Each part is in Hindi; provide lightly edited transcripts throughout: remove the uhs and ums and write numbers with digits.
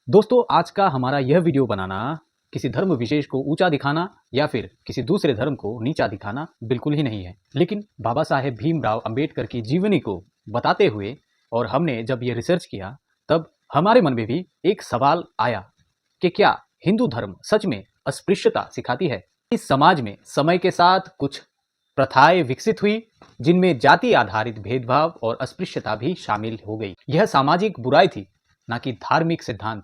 दोस्तों, आज का हमारा यह वीडियो बनाना किसी धर्म विशेष को ऊंचा दिखाना या फिर किसी दूसरे धर्म को नीचा दिखाना बिल्कुल ही नहीं है। लेकिन बाबा साहेब भीमराव अंबेडकर की जीवनी को बताते हुए और हमने जब ये रिसर्च किया, तब हमारे मन में भी एक सवाल आया कि क्या हिंदू धर्म सच में अस्पृश्यता सिखाती है। इस समाज में समय के साथ कुछ प्रथाएं विकसित हुई जिनमें जाति आधारित भेदभाव और अस्पृश्यता भी शामिल हो गई। यह सामाजिक बुराई थी, ना कि धार्मिक सिद्धांत।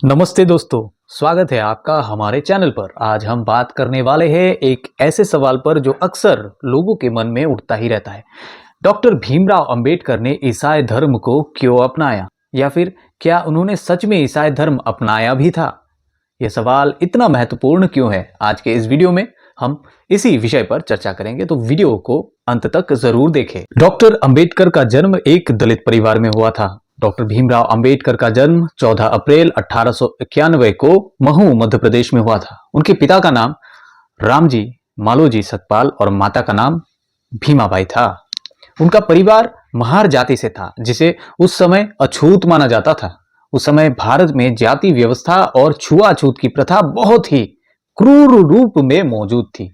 नमस्ते दोस्तों, स्वागत है आपका हमारे चैनल पर। आज हम बात करने वाले हैं एक ऐसे सवाल पर जो अक्सर लोगों के मन में उठता ही रहता है। डॉक्टर भीमराव अंबेडकर ने ईसाई धर्म को क्यों अपनाया, या फिर क्या उन्होंने सच में ईसाई धर्म अपनाया भी था? यह सवाल इतना महत्वपूर्ण क्यों है? आज के इस वीडियो में हम इसी विषय पर चर्चा करेंगे, तो वीडियो को अंत तक जरूर देखें। डॉक्टर अंबेडकर का जन्म एक दलित परिवार में हुआ था। डॉक्टर भीमराव अंबेडकर का जन्म 14 अप्रैल 1891 को महू मध्य प्रदेश में हुआ था। उनके पिता का नाम रामजी मालोजी सतपाल और माता का नाम भीमाबाई था। उनका परिवार महार जाति से था, जिसे उस समय अछूत माना जाता था। उस समय भारत में जाति व्यवस्था और छुआछूत की प्रथा बहुत ही क्रूर रूप में मौजूद थी।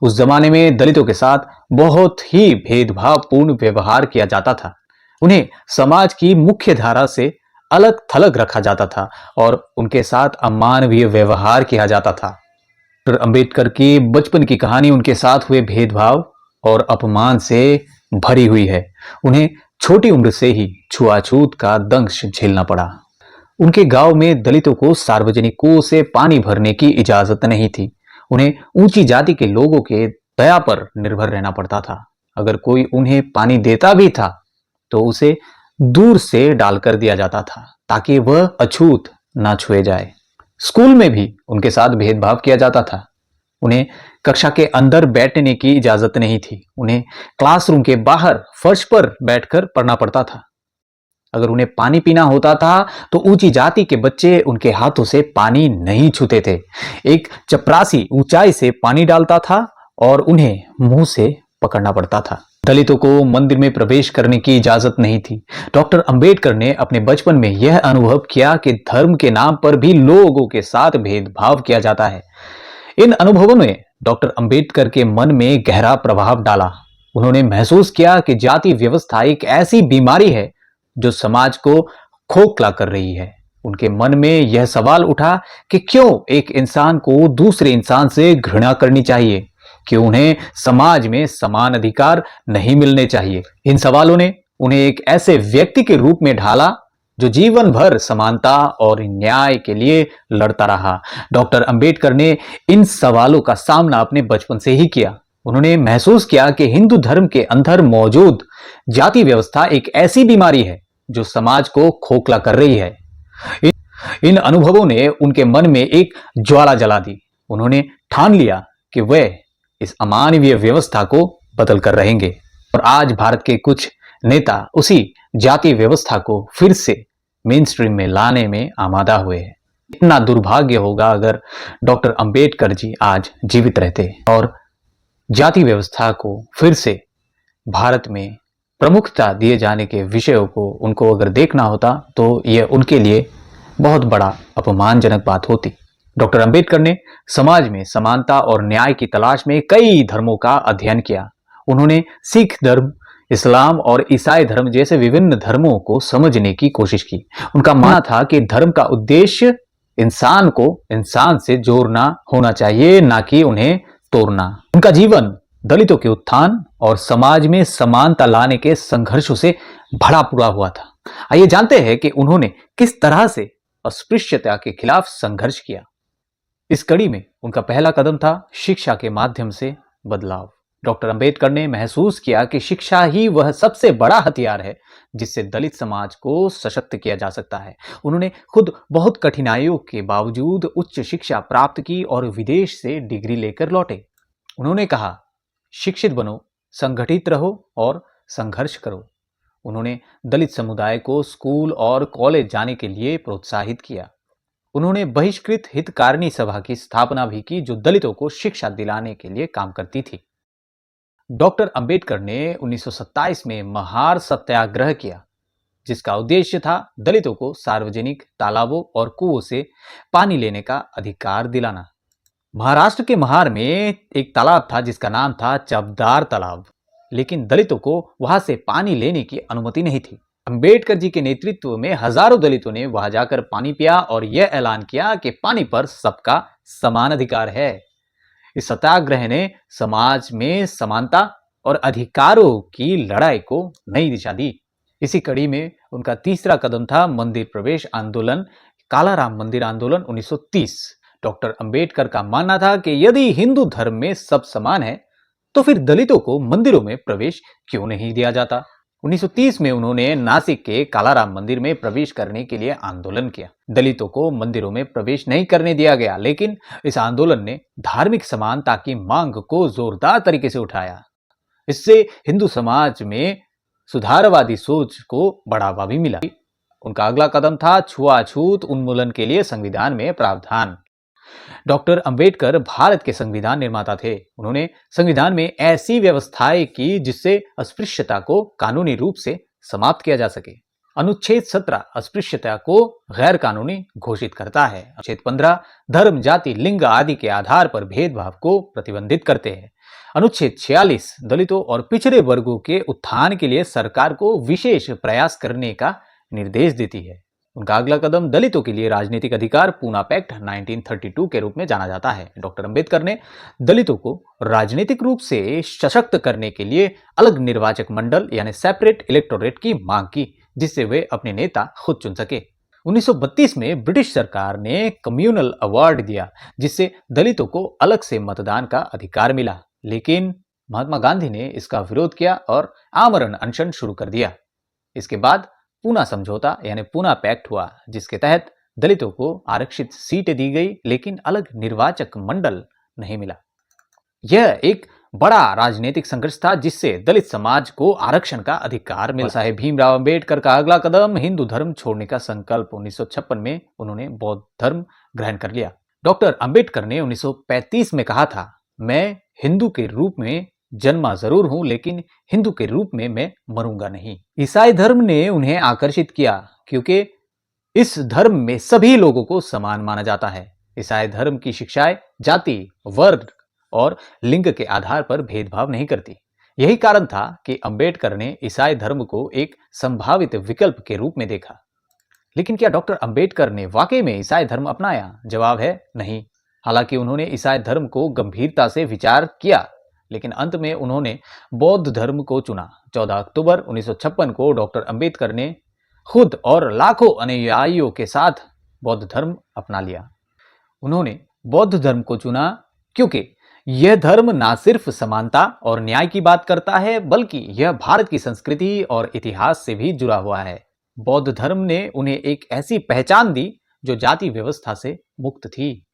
उस जमाने में दलितों के साथ बहुत ही भेदभावपूर्ण व्यवहार किया जाता था। उन्हें समाज की मुख्य धारा से अलग थलग रखा जाता था और उनके साथ अमानवीय व्यवहार किया जाता था। डॉक्टर अंबेडकर की बचपन की कहानी उनके साथ हुए भेदभाव और अपमान से भरी हुई है। उन्हें छोटी उम्र से ही छुआछूत का दंश झेलना पड़ा। उनके गांव में दलितों को सार्वजनिक कुओं से पानी भरने की इजाजत नहीं थी। उन्हें ऊंची जाति के लोगों के दया पर निर्भर रहना पड़ता था। अगर कोई उन्हें पानी देता भी था तो उसे दूर से डालकर दिया जाता था ताकि वह अछूत ना छुए जाए। स्कूल में भी उनके साथ भेदभाव किया जाता था। उन्हें कक्षा के अंदर बैठने की इजाजत नहीं थी। उन्हें क्लासरूम के बाहर फर्श पर बैठकर पढ़ना पड़ता था। अगर उन्हें पानी पीना होता था तो ऊंची जाति के बच्चे उनके हाथों से पानी नहीं छूते थे। एक चपरासी ऊंचाई से पानी डालता था और उन्हें मुंह से पकड़ना पड़ता था। दलितों को मंदिर में प्रवेश करने की इजाजत नहीं थी। डॉक्टर अंबेडकर ने अपने बचपन में यह अनुभव किया कि धर्म के नाम पर भी लोगों के साथ भेदभाव किया जाता है। इन अनुभवों ने डॉक्टर अंबेडकर के मन में गहरा प्रभाव डाला। उन्होंने महसूस किया कि जाति व्यवस्था एक ऐसी बीमारी है जो समाज को खोखला कर रही है। उनके मन में यह सवाल उठा कि क्यों एक इंसान को दूसरे इंसान से घृणा करनी चाहिए, कि उन्हें समाज में समान अधिकार नहीं मिलने चाहिए। इन सवालों ने उन्हें एक ऐसे व्यक्ति के रूप में ढाला जो जीवन भर समानता और न्याय के लिए लड़ता रहा। डॉक्टर अंबेडकर ने इन सवालों का सामना अपने बचपन से ही किया। उन्होंने महसूस किया कि हिंदू धर्म के अंदर मौजूद जाति व्यवस्था एक ऐसी बीमारी है जो समाज को खोखला कर रही है। इन अनुभवों ने उनके मन में एक ज्वाला जला दी। उन्होंने ठान लिया कि वे इस अमानवीय व्यवस्था को बदल कर रहेंगे। और आज भारत के कुछ नेता उसी जाति व्यवस्था को फिर से मेन स्ट्रीम में लाने में आमादा हुए हैं। इतना दुर्भाग्य होगा अगर डॉक्टर अंबेडकर जी आज जीवित रहते और जाति व्यवस्था को फिर से भारत में प्रमुखता दिए जाने के विषयों को उनको अगर देखना होता, तो यह उनके लिए बहुत बड़ा अपमानजनक बात होती। डॉक्टर अंबेडकर ने समाज में समानता और न्याय की तलाश में कई धर्मों का अध्ययन किया। उन्होंने सिख धर्म, इस्लाम और ईसाई धर्म जैसे विभिन्न धर्मों को समझने की कोशिश की। उनका मानना था कि धर्म का उद्देश्य इंसान को इंसान से जोड़ना होना चाहिए, ना कि उन्हें तोड़ना। उनका जीवन दलितों के उत्थान और समाज में समानता लाने के संघर्षों से भरा पूरा हुआ था। आइए जानते हैं कि उन्होंने किस तरह से अस्पृश्यता के खिलाफ संघर्ष किया। इस कड़ी में उनका पहला कदम था शिक्षा के माध्यम से बदलाव। डॉक्टर अंबेडकर ने महसूस किया कि शिक्षा ही वह सबसे बड़ा हथियार है जिससे दलित समाज को सशक्त किया जा सकता है। उन्होंने खुद बहुत कठिनाइयों के बावजूद उच्च शिक्षा प्राप्त की और विदेश से डिग्री लेकर लौटे। उन्होंने कहा, शिक्षित बनो, संगठित रहो और संघर्ष करो। उन्होंने दलित समुदाय को स्कूल और कॉलेज जाने के लिए प्रोत्साहित किया। उन्होंने बहिष्कृत हितकारिणी सभा की स्थापना भी की जो दलितों को शिक्षा दिलाने के लिए काम करती थी। डॉक्टर अंबेडकर ने 1927 में महार सत्याग्रह किया। जिसका उद्देश्य था दलितों को सार्वजनिक तालाबों और कुओं से पानी लेने का अधिकार दिलाना। महाराष्ट्र के महार में एक तालाब था जिसका नाम था चबदार तालाब, लेकिन दलितों को वहां से पानी लेने की अनुमति नहीं थी। अंबेडकर जी के नेतृत्व में हजारों दलितों ने वहां जाकर पानी पिया और यह ऐलान किया कि पानी पर सबका समान अधिकार है। इस सत्याग्रह ने समाज में समानता और अधिकारों की लड़ाई को नई दिशा दी। इसी कड़ी में उनका तीसरा कदम था मंदिर प्रवेश आंदोलन, कालाराम मंदिर आंदोलन 1930। डॉक्टर अंबेडकर का मानना था कि यदि हिंदू धर्म में सब समान है तो फिर दलितों को मंदिरों में प्रवेश क्यों नहीं दिया जाता। 1930 में उन्होंने नासिक के कालाराम मंदिर में प्रवेश करने के लिए आंदोलन किया। दलितों को मंदिरों में प्रवेश नहीं करने दिया गया, लेकिन इस आंदोलन ने धार्मिक समानता की मांग को जोरदार तरीके से उठाया। इससे हिंदू समाज में सुधारवादी सोच को बढ़ावा भी मिला। उनका अगला कदम था छुआछूत उन्मूलन के लिए संविधान में प्रावधान। डॉक्टर अंबेडकर भारत के संविधान निर्माता थे। उन्होंने संविधान में ऐसी व्यवस्थाएं की जिससे अस्पृश्यता को कानूनी रूप से समाप्त किया जा सके। अनुच्छेद 17 अस्पृश्यता को गैर कानूनी घोषित करता है। अनुच्छेद 15 धर्म, जाति, लिंग आदि के आधार पर भेदभाव को प्रतिबंधित करते हैं। अनुच्छेद 46 दलितों और पिछड़े वर्गों के उत्थान के लिए सरकार को विशेष प्रयास करने का निर्देश देती है। उनका अगला कदम दलितों के लिए राजनीतिक अधिकार पूना पैक्ट 1932 के रूप में जाना जाता है। डॉक्टर अंबेडकर ने दलितों को राजनीतिक रूप से सशक्त करने के लिए अलग निर्वाचक मंडल यानी सेपरेट इलेक्टोरेट की मांग की, जिससे वे अपने नेता खुद चुन सके। 1932 में ब्रिटिश सरकार ने कम्युनल अवार्ड दिया, जिससे दलितों को अलग से मतदान का अधिकार मिला, लेकिन महात्मा गांधी ने इसका विरोध किया और आमरण अनशन शुरू कर दिया। इसके बाद पूना समझौता यानी पूना पैक्ट हुआ, जिसके तहत दलितों को आरक्षित सीटें दी गई, लेकिन अलग निर्वाचक मंडल नहीं मिला। यह एक बड़ा राजनीतिक संघर्ष था जिससे दलित समाज को आरक्षण का अधिकार मिला। साहेब भीमराव अंबेडकर का अगला कदम हिंदू धर्म छोड़ने का संकल्प। 1956 में उन्होंने बौद्ध धर्म ग्रहण कर लिया। डॉक्टर अंबेडकर ने 1935 में कहा था, मैं हिंदू के रूप में जन्मा जरूर हूं, लेकिन हिंदू के रूप में मैं मरूंगा नहीं। ईसाई धर्म ने उन्हें आकर्षित किया क्योंकि इस धर्म में सभी लोगों को समान माना जाता है। ईसाई धर्म की शिक्षाएं जाति, वर्ग और लिंग के आधार पर भेदभाव नहीं करती। यही कारण था कि अंबेडकर ने ईसाई धर्म को एक संभावित विकल्प के रूप में देखा। लेकिन क्या डॉक्टर अंबेडकर ने वाकई में ईसाई धर्म अपनाया? जवाब है नहीं। हालांकि उन्होंने ईसाई धर्म को गंभीरता से विचार किया, लेकिन अंत में उन्होंने बौद्ध धर्म को चुना। 14 अक्टूबर 1956 को डॉक्टर अंबेडकर ने खुद और लाखों अनुयायियों के साथ बौद्ध धर्म अपना लिया। उन्होंने बौद्ध धर्म को चुना क्योंकि यह धर्म न सिर्फ समानता और न्याय की बात करता है, बल्कि यह भारत की संस्कृति और इतिहास से भी जुड़ा हुआ है। बौद्ध धर्म ने उन्हें एक ऐसी पहचान दी जो जाति व्यवस्था से मुक्त थी।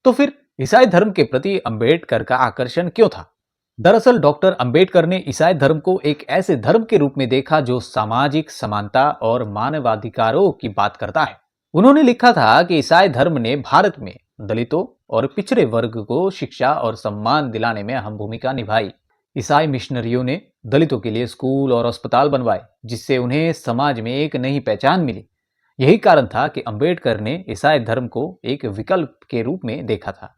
तो फिर ईसाई धर्म के प्रति अंबेडकर का आकर्षण क्यों था? दरअसल डॉक्टर अंबेडकर ने ईसाई धर्म को एक ऐसे धर्म के रूप में देखा जो सामाजिक समानता और मानवाधिकारों की बात करता है। उन्होंने लिखा था कि ईसाई धर्म ने भारत में दलितों और पिछड़े वर्ग को शिक्षा और सम्मान दिलाने में अहम भूमिका निभाई। ईसाई मिशनरियों ने दलितों के लिए स्कूल और अस्पताल बनवाए, जिससे उन्हें समाज में एक नई पहचान मिली। यही कारण था कि अंबेडकर ने ईसाई धर्म को एक विकल्प के रूप में देखा था।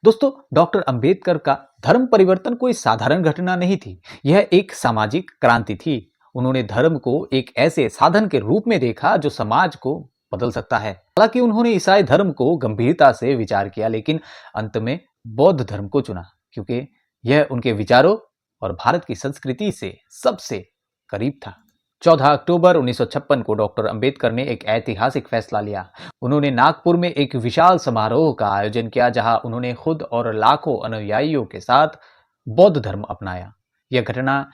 दोस्तों, डॉक्टर अंबेडकर का धर्म परिवर्तन कोई साधारण घटना नहीं थी, यह एक सामाजिक क्रांति थी। उन्होंने धर्म को एक ऐसे साधन के रूप में देखा जो समाज को बदल सकता है। हालांकि उन्होंने ईसाई धर्म को गंभीरता से विचार किया, लेकिन अंत में बौद्ध धर्म को चुना क्योंकि यह उनके विचारों और भारत की संस्कृति से सबसे करीब था। 14 अक्टूबर 1956 को डॉक्टर अंबेडकर ने एक ऐतिहासिक फैसला लिया। उन्होंने नागपुर में एक विशाल समारोह का आयोजन किया, जहां उन्होंने खुद और लाखों अनुयायियों के साथ बौद्ध धर्म अपनाया। यह घटना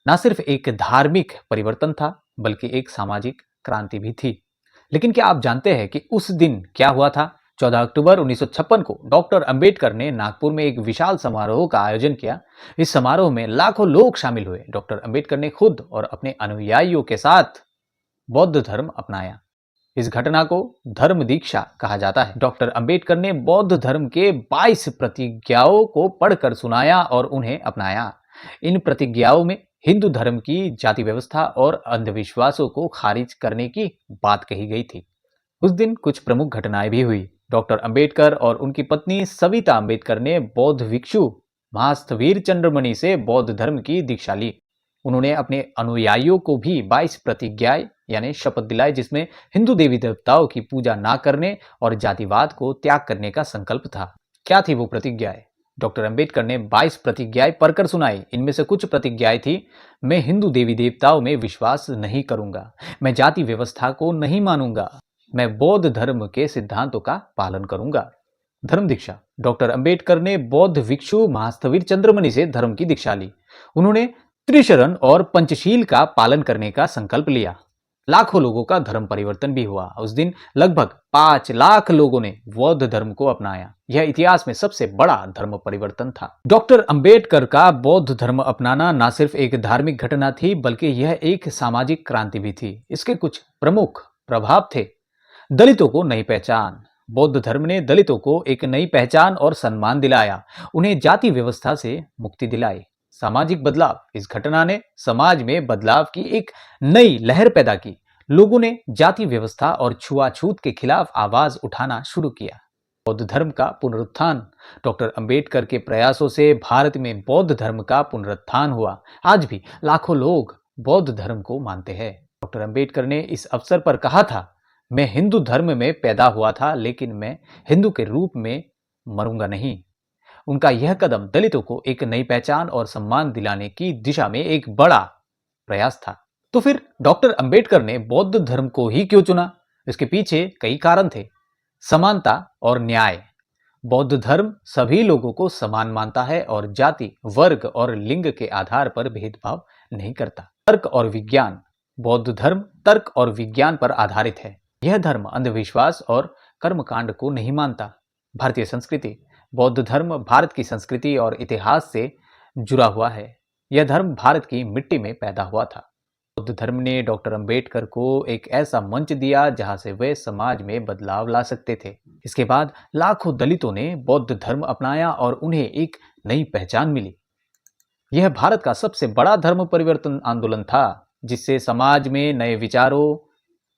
न सिर्फ एक धार्मिक परिवर्तन था, बल्कि एक सामाजिक क्रांति भी थी। लेकिन क्या आप जानते हैं कि उस दिन क्या हुआ था? 14 अक्टूबर 1956 को डॉक्टर अंबेडकर ने नागपुर में एक विशाल समारोह का आयोजन किया। इस समारोह में लाखों लोग शामिल हुए। डॉक्टर अंबेडकर ने खुद और अपने अनुयायियों के साथ बौद्ध धर्म अपनाया। इस घटना को धर्म दीक्षा कहा जाता है। डॉक्टर अंबेडकर ने बौद्ध धर्म के 22 प्रतिज्ञाओं को पढ़कर सुनाया और उन्हें अपनाया। इन प्रतिज्ञाओं में हिंदू धर्म की जाति व्यवस्था और अंधविश्वासों को खारिज करने की बात कही गई थी। उस दिन कुछ प्रमुख घटनाएं भी हुई। डॉक्टर अंबेडकर और उनकी पत्नी सविता अंबेडकर ने बौद्ध भिक्षु महास्थवीर चंद्रमणि से बौद्ध धर्म की दीक्षा ली। उन्होंने अपने अनुयायियों को भी 22 प्रतिज्ञाएं यानी शपथ दिलाई, जिसमें हिंदू देवी देवताओं की पूजा ना करने और जातिवाद को त्याग करने का संकल्प था। क्या थी वो प्रतिज्ञाएं? डॉक्टर अंबेडकर ने 22 प्रतिज्ञाएं पढ़कर सुनाई। इनमें से कुछ प्रतिज्ञाएं थी: मैं हिंदू देवी देवताओं में विश्वास नहीं करूंगा, मैं जाति व्यवस्था को नहीं मानूंगा, मैं बौद्ध धर्म के सिद्धांतों का पालन करूंगा। धर्म दीक्षा: डॉक्टर अंबेडकर ने बौद्ध भिक्षु महास्थवीर चंद्रमणि से धर्म की दीक्षा ली। उन्होंने त्रिशरण और पंचशील का पालन करने का संकल्प लिया। लाखों लोगों का धर्म परिवर्तन भी हुआ। उस दिन लगभग 5 लाख लोगों ने बौद्ध धर्म को अपनाया। यह इतिहास में सबसे बड़ा धर्म परिवर्तन था। डॉक्टर अंबेडकर का बौद्ध धर्म अपनाना न सिर्फ एक धार्मिक घटना थी, बल्कि यह एक सामाजिक क्रांति भी थी। इसके कुछ प्रमुख प्रभाव थे। दलितों को नई पहचान: बौद्ध धर्म ने दलितों को एक नई पहचान और सम्मान दिलाया, उन्हें जाति व्यवस्था से मुक्ति दिलाई। सामाजिक बदलाव: इस घटना ने समाज में बदलाव की एक नई लहर पैदा की। लोगों ने जाति व्यवस्था और छुआछूत के खिलाफ आवाज उठाना शुरू किया। बौद्ध धर्म का पुनरुत्थान: डॉक्टर अंबेडकर के प्रयासों से भारत में बौद्ध धर्म का पुनरुत्थान हुआ। आज भी लाखों लोग बौद्ध धर्म को मानते हैं। डॉक्टर अंबेडकर ने इस अवसर पर कहा था, मैं हिंदू धर्म में पैदा हुआ था, लेकिन मैं हिंदू के रूप में मरूंगा नहीं। उनका यह कदम दलितों को एक नई पहचान और सम्मान दिलाने की दिशा में एक बड़ा प्रयास था। तो फिर डॉक्टर अंबेडकर ने बौद्ध धर्म को ही क्यों चुना? इसके पीछे कई कारण थे। समानता और न्याय: बौद्ध धर्म सभी लोगों को समान मानता है और जाति, वर्ग और लिंग के आधार पर भेदभाव नहीं करता। तर्क और विज्ञान: बौद्ध धर्म तर्क और विज्ञान पर आधारित है। यह धर्म अंधविश्वास और कर्मकांड को नहीं मानता। भारतीय संस्कृति: बौद्ध धर्म भारत की संस्कृति और इतिहास से जुड़ा हुआ है। यह धर्म भारत की मिट्टी में पैदा हुआ था। बौद्ध धर्म ने डॉक्टर अंबेडकर को एक ऐसा मंच दिया जहां से वे समाज में बदलाव ला सकते थे। इसके बाद लाखों दलितों ने बौद्ध धर्म अपनाया और उन्हें एक नई पहचान मिली। यह भारत का सबसे बड़ा धर्म परिवर्तन आंदोलन था, जिससे समाज में नए विचारों,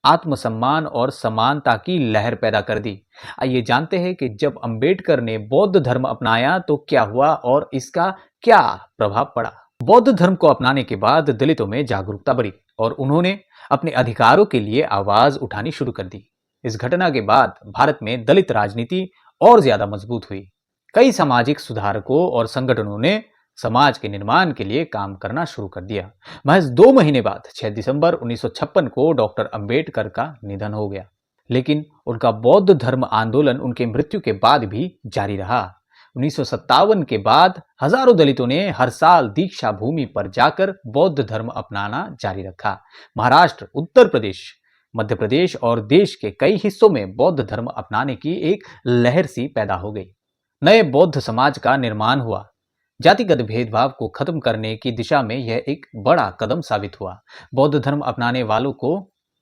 आत्मसम्मान और समानता की लहर पैदा कर दी। आइए जानते हैं कि जब अंबेडकर ने बौद्ध धर्म अपनाया तो क्या हुआ और इसका क्या प्रभाव पड़ा। बौद्ध धर्म को अपनाने के बाद दलितों में जागरूकता बढ़ी और उन्होंने अपने अधिकारों के लिए आवाज उठानी शुरू कर दी। इस घटना के बाद भारत में दलित राजनीति और ज्यादा मजबूत हुई। कई सामाजिक सुधारकों और संगठनों ने समाज के निर्माण के लिए काम करना शुरू कर दिया। महज 2 महीने बाद 6 दिसंबर 1956 को डॉक्टर अंबेडकर का निधन हो गया, लेकिन उनका बौद्ध धर्म आंदोलन उनके मृत्यु के बाद भी जारी रहा। 1957 के बाद हजारों दलितों ने हर साल दीक्षा भूमि पर जाकर बौद्ध धर्म अपनाना जारी रखा। महाराष्ट्र, उत्तर प्रदेश, मध्य प्रदेश और देश के कई हिस्सों में बौद्ध धर्म अपनाने की एक लहर सी पैदा हो गई। नए बौद्ध समाज का निर्माण हुआ। जातिगत भेदभाव को खत्म करने की दिशा में यह एक बड़ा कदम साबित हुआ। बौद्ध धर्म अपनाने वालों को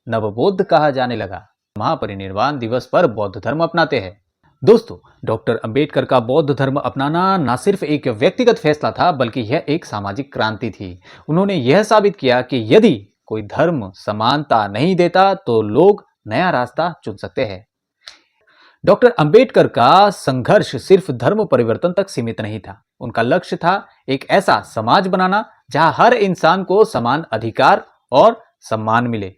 नवबौद्ध कहा जाने लगा। महापरिनिर्वाण दिवस पर बौद्ध धर्म अपनाते हैं। दोस्तों, डॉक्टर अंबेडकर का बौद्ध धर्म अपनाना न सिर्फ एक व्यक्तिगत फैसला था, बल्कि यह एक सामाजिक क्रांति थी। उन्होंने यह साबित किया कि यदि कोई धर्म समानता नहीं देता तो लोग नया रास्ता चुन सकते हैं। डॉक्टर अंबेडकर का संघर्ष सिर्फ धर्म परिवर्तन तक सीमित नहीं था। उनका लक्ष्य था एक ऐसा समाज बनाना जहां हर इंसान को समान अधिकार और सम्मान मिले।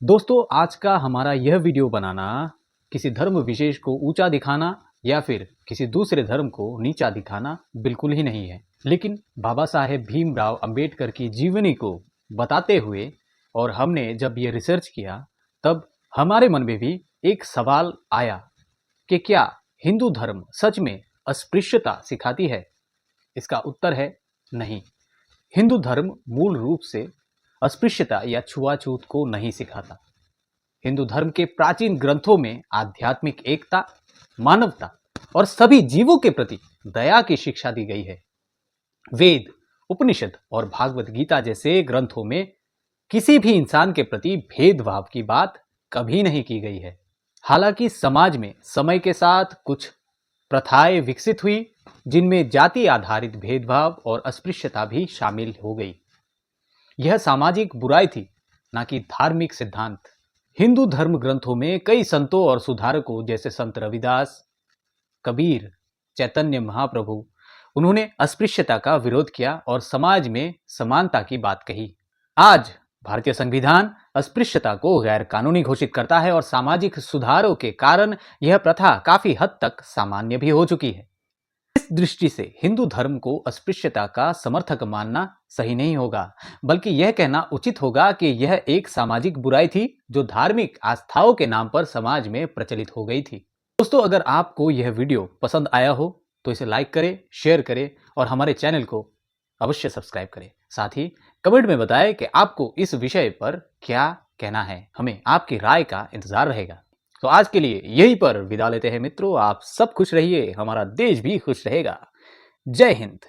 दोस्तों, आज का हमारा यह वीडियो बनाना किसी धर्म विशेष को ऊंचा दिखाना या फिर किसी दूसरे धर्म को नीचा दिखाना बिल्कुल ही नहीं है, लेकिन बाबा साहेब भीमराव अंबेडकर की जीवनी को बताते हुए और हमने जब ये रिसर्च किया तब हमारे मन में भी एक सवाल आया कि क्या हिंदू धर्म सच में अस्पृश्यता सिखाती है? इसका उत्तर है नहीं। हिंदू धर्म मूल रूप से अस्पृश्यता या छुआछूत को नहीं सिखाता। हिंदू धर्म के प्राचीन ग्रंथों में आध्यात्मिक एकता, मानवता और सभी जीवों के प्रति दया की शिक्षा दी गई है। वेद, उपनिषद और भागवत गीता जैसे ग्रंथों में किसी भी इंसान के प्रति भेदभाव की बात कभी नहीं की गई है। हालांकि समाज में समय के साथ कुछ प्रथाएं विकसित हुई जिनमें जाति आधारित भेदभाव और अस्पृश्यता भी शामिल हो गई। यह सामाजिक बुराई थी, ना कि धार्मिक सिद्धांत। हिंदू धर्म ग्रंथों में कई संतों और सुधारकों जैसे संत रविदास, कबीर, चैतन्य महाप्रभु, उन्होंने अस्पृश्यता का विरोध किया और समाज में समानता की बात कही। आज भारतीय संविधान अस्पृश्यता को गैर कानूनी घोषित करता है और सामाजिक सुधारों के कारण यह प्रथा काफी हद तक सामान्य भी हो चुकी है। इस दृष्टि से हिंदू धर्म को अस्पृश्यता का समर्थक मानना सही नहीं होगा, बल्कि यह कहना उचित होगा कि यह एक सामाजिक बुराई थी जो धार्मिक आस्थाओं के नाम पर समाज में प्रचलित हो गई थी। दोस्तों, अगर आपको यह वीडियो पसंद आया हो तो इसे लाइक करें, शेयर करें और हमारे चैनल को अवश्य सब्सक्राइब करें। साथ ही कमेंट में बताएं कि आपको इस विषय पर क्या कहना है। हमें आपकी राय का इंतजार रहेगा। तो आज के लिए यहीं पर विदा लेते हैं मित्रों। आप सब खुश रहिए, हमारा देश भी खुश रहेगा। जय हिंद।